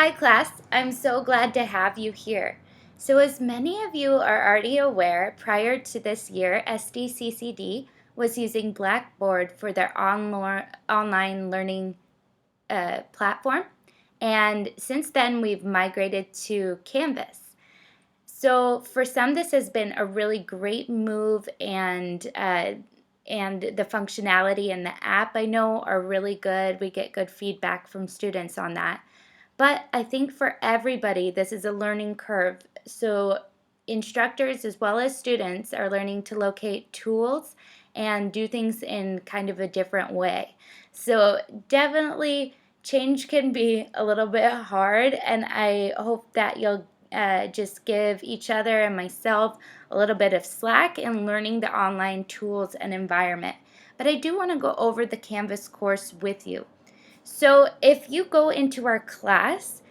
Hi class, I'm so glad to have you here. So as many of you are already aware, prior to this year, SDCCD was using Blackboard for their online learning platform. And since then, we've migrated to Canvas. So for some, this has been a really great move, and the functionality in the app I know are really good. We get good feedback from students on that. But I think for everybody, this is a learning curve. So instructors as well as students are learning to locate tools and do things in kind of a different way. So definitely change can be a little bit hard, and I hope that you'll just give each other and myself a little bit of slack in learning the online tools and environment. But I do want to go over the Canvas course with you. So if you go into our class,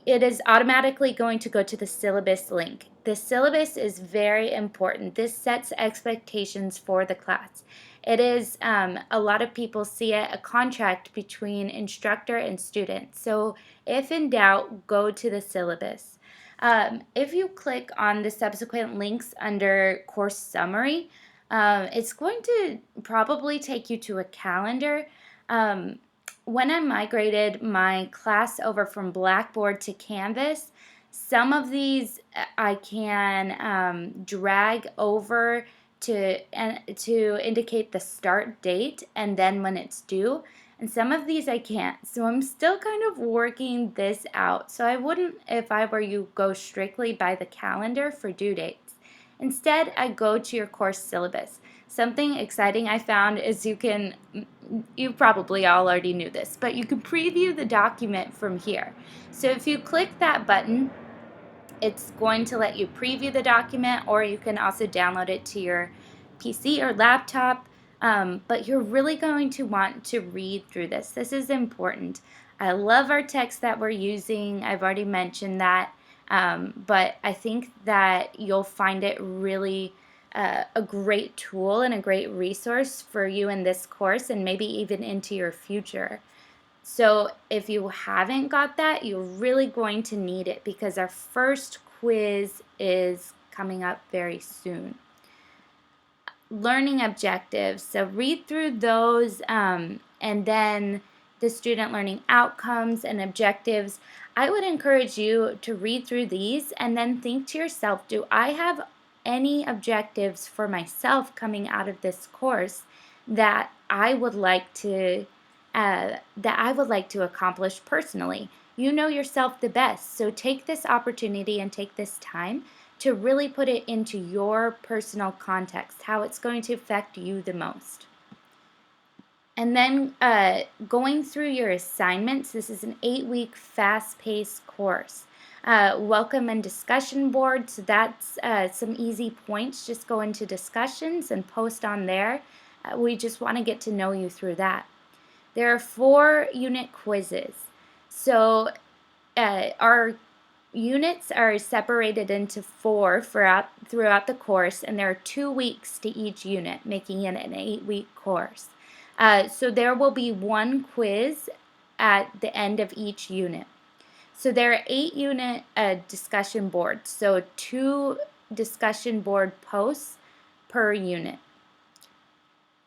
it is automatically going to go to the syllabus link. The syllabus is very important. This sets expectations for the class. It is, a lot of people see it, a contract between instructor and student. So if in doubt, go to the syllabus. If you click on the subsequent links under course summary, it's going to probably take you to a calendar. When I migrated my class over from Blackboard to Canvas, some of these I can drag over to indicate the start date and then when it's due. And some of these I can't. So I'm still kind of working this out. So I wouldn't, if I were you, go strictly by the calendar for due dates. Instead, I go to your course syllabus. Something exciting I found is you probably all already knew this, but you can preview the document from here. So if you click that button, it's going to let you preview the document, or you can also download it to your PC or laptop. But you're really going to want to read through this. This is important. I love our text that we're using. I've already mentioned that. But I think that you'll find it really a great tool and a great resource for you in this course and maybe even into your future. So if you haven't got that, you're really going to need it because our first quiz is coming up very soon. Learning objectives. So read through those, and then the student learning outcomes and objectives. I would encourage you to read through these and then think to yourself, do I have any objectives for myself coming out of this course that I would like to accomplish personally? You know yourself the best, so take this opportunity and take this time to really put it into your personal context, how it's going to affect you the most. And then going through your assignments, this is an 8-week fast-paced course. Welcome and discussion board, so that's some easy points. Just go into discussions and post on there. We just want to get to know you through that. There are 4 unit quizzes. So our units are separated into 4 throughout the course, and there are 2 weeks to each unit, making it an 8-week course. So there will be 1 quiz at the end of each unit. So there are 8 unit discussion boards, so 2 discussion board posts per unit.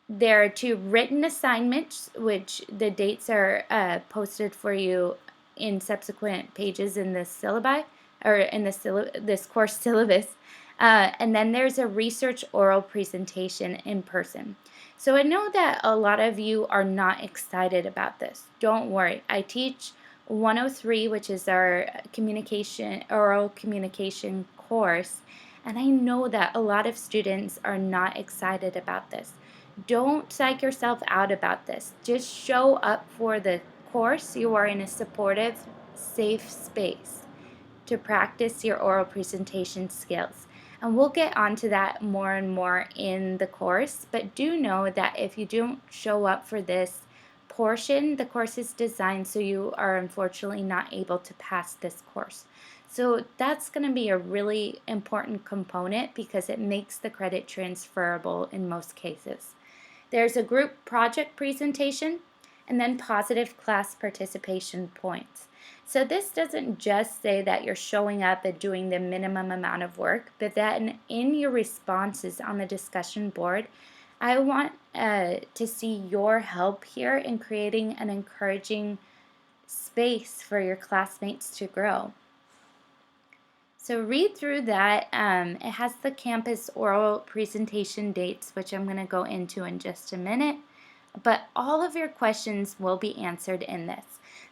There are 2 written assignments, which the dates are posted for you in subsequent pages in the syllabi, or in this course syllabus. And then there's a research oral presentation in person. So I know that a lot of you are not excited about this. Don't worry. I teach 103, which is our oral communication course, and I know that a lot of students are not excited about this. Don't psych yourself out about this. Just show up for the course. You are in a supportive, safe space to practice your oral presentation skills. And we'll get onto that more and more in the course, but do know that if you don't show up for this portion, the course is designed so you are unfortunately not able to pass this course. So that's going to be a really important component because it makes the credit transferable in most cases. There's a group project presentation and then positive class participation points. So this doesn't just say that you're showing up and doing the minimum amount of work, but that in your responses on the discussion board, I want to see your help here in creating an encouraging space for your classmates to grow. So read through that. It has the campus oral presentation dates, which I'm going to go into in just a minute. But all of your questions will be answered in this.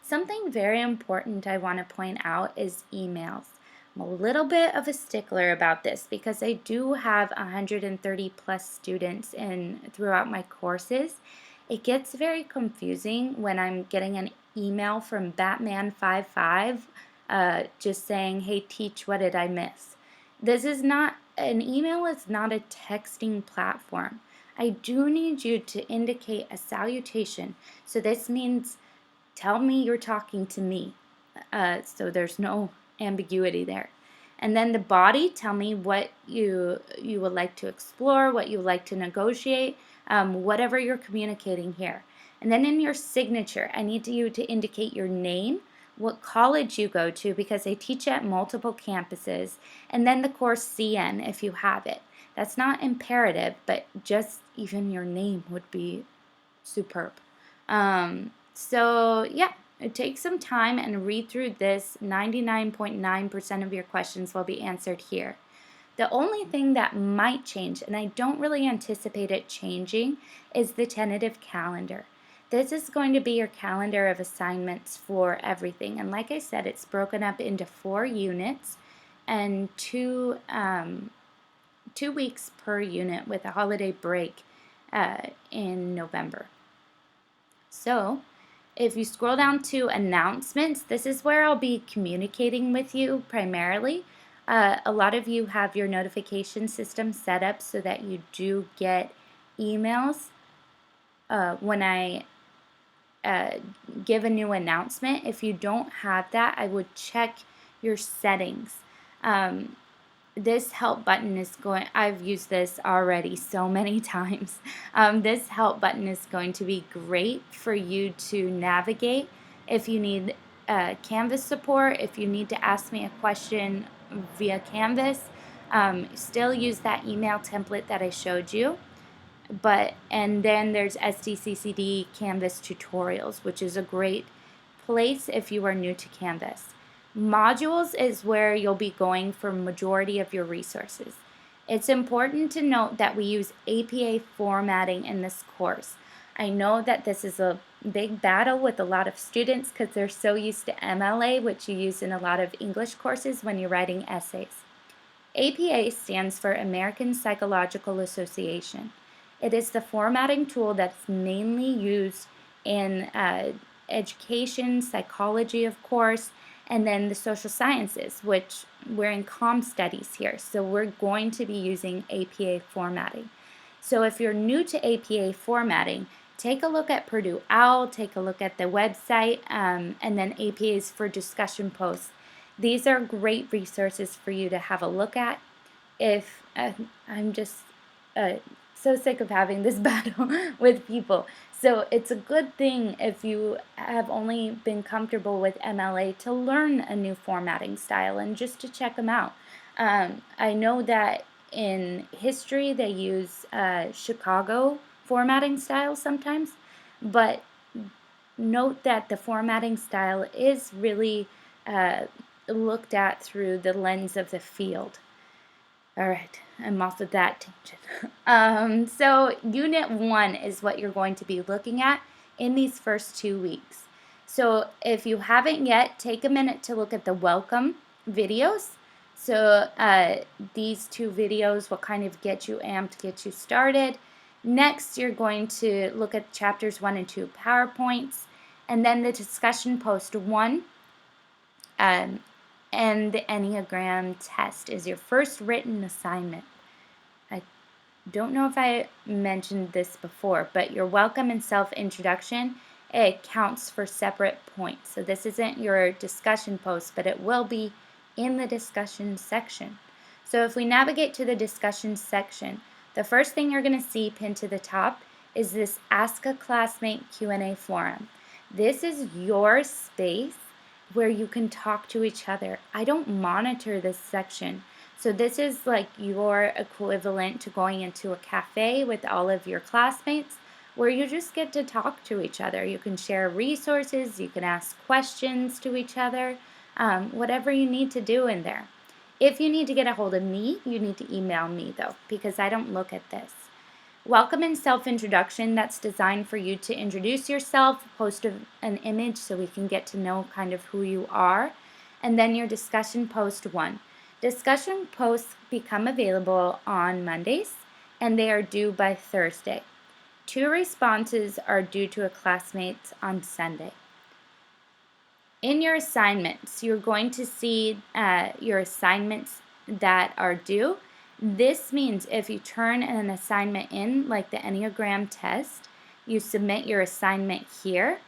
Something very important I want to point out is emails. I'm a little bit of a stickler about this because I do have 130 plus students throughout my courses. It gets very confusing when I'm getting an email from Batman55 just saying, hey, teach, what did I miss? An email is not a texting platform. I do need you to indicate a salutation. So this means tell me you're talking to me. So there's no ambiguity there. And then the body, tell me what you would like to explore, what you would like to negotiate, whatever you're communicating here. And then in your signature, I need you to indicate your name, what college you go to, because I teach at multiple campuses, and then the course CN if you have it. That's not imperative, but just even your name would be superb. So yeah, take some time and read through this. 99.9% of your questions will be answered here. The only thing that might change, and I don't really anticipate it changing, is the tentative calendar. This is going to be your calendar of assignments for everything. And like I said, it's broken up into 4 units and 2 weeks per unit with a holiday break in November. So if you scroll down to announcements, this is where I'll be communicating with you primarily. A lot of you have your notification system set up so that you do get emails when I give a new announcement. If you don't have that, I would check your settings. This help button is I've used this already so many times. This help button is going to be great for you to navigate if you need Canvas support, if you need to ask me a question via Canvas. Still use that email template that I showed you. And then there's SDCCD Canvas tutorials, which is a great place if you are new to Canvas. Modules is where you'll be going for majority of your resources. It's important to note that we use APA formatting in this course. I know that this is a big battle with a lot of students because they're so used to MLA, which you use in a lot of English courses when you're writing essays. APA stands for American Psychological Association. It is the formatting tool that's mainly used in education, psychology, of course, and then the social sciences, which we're in COMS studies here. So we're going to be using APA formatting. So if you're new to APA formatting, take a look at Purdue OWL, take a look at the website, and then APAs for discussion posts. These are great resources for you to have a look at. If I'm just so sick of having this battle with people. So it's a good thing if you have only been comfortable with MLA to learn a new formatting style and just to check them out. I know that in history they use Chicago formatting style sometimes, but note that the formatting style is really looked at through the lens of the field. All right, I'm off of that tangent. So Unit 1 is what you're going to be looking at in these first 2 weeks. So if you haven't yet, take a minute to look at the welcome videos. So these 2 videos will kind of get you amped, get you started. Next, you're going to look at chapters 1 and 2 PowerPoints, and then the discussion post 1. And the Enneagram test is your first written assignment. I don't know if I mentioned this before, but your welcome and self-introduction, it counts for separate points. So this isn't your discussion post, but it will be in the discussion section. So if we navigate to the discussion section, the first thing you're going to see pinned to the top is this Ask a Classmate Q&A forum. This is your space where you can talk to each other. I don't monitor this section. So this is like your equivalent to going into a cafe with all of your classmates where you just get to talk to each other. You can share resources, you can ask questions to each other, whatever you need to do in there. If you need to get a hold of me, you need to email me though, because I don't look at this. Welcome and self-introduction, that's designed for you to introduce yourself, post an image so we can get to know kind of who you are, and then your discussion post 1. Discussion posts become available on Mondays, and they are due by Thursday. 2 responses are due to a classmate on Sunday. In your assignments, you're going to see your assignments that are due. This means if you turn an assignment in, like the Enneagram test, you submit your assignment here.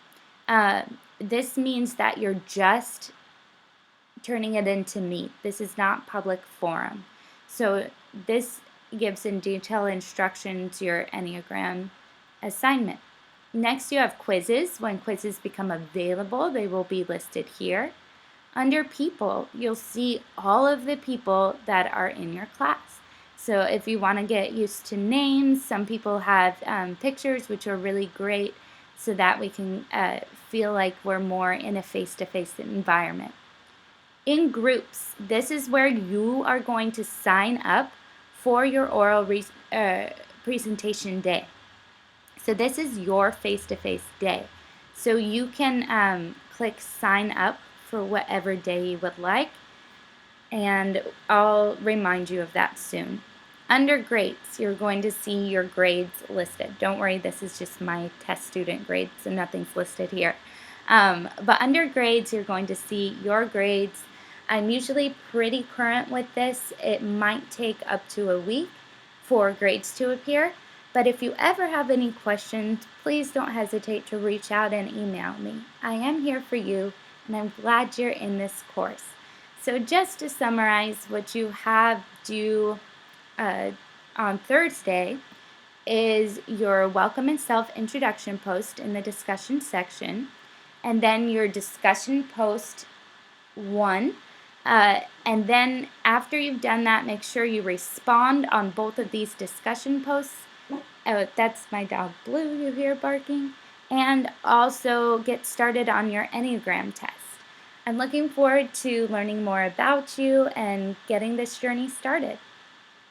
This means that you're just turning it in to me. This is not public forum. So this gives in detail instructions your Enneagram assignment. Next, you have quizzes. When quizzes become available, they will be listed here. Under people, you'll see all of the people that are in your class. So if you want to get used to names, some people have pictures, which are really great so that we can feel like we're more in a face-to-face environment. In groups, this is where you are going to sign up for your oral presentation day. So this is your face-to-face day. So you can click sign up for whatever day you would like, and I'll remind you of that soon. Under grades, you're going to see your grades listed. Don't worry, this is just my test student grades, so nothing's listed here. But under grades, you're going to see your grades. I'm usually pretty current with this. It might take up to a week for grades to appear. But if you ever have any questions, please don't hesitate to reach out and email me. I am here for you, and I'm glad you're in this course. So just to summarize, what you have due on Thursday is your welcome and self-introduction post in the discussion section, and then your discussion post 1. And then after you've done that, make sure you respond on both of these discussion posts. Oh, that's my dog Blue you hear barking. And also get started on your Enneagram test. I'm looking forward to learning more about you and getting this journey started.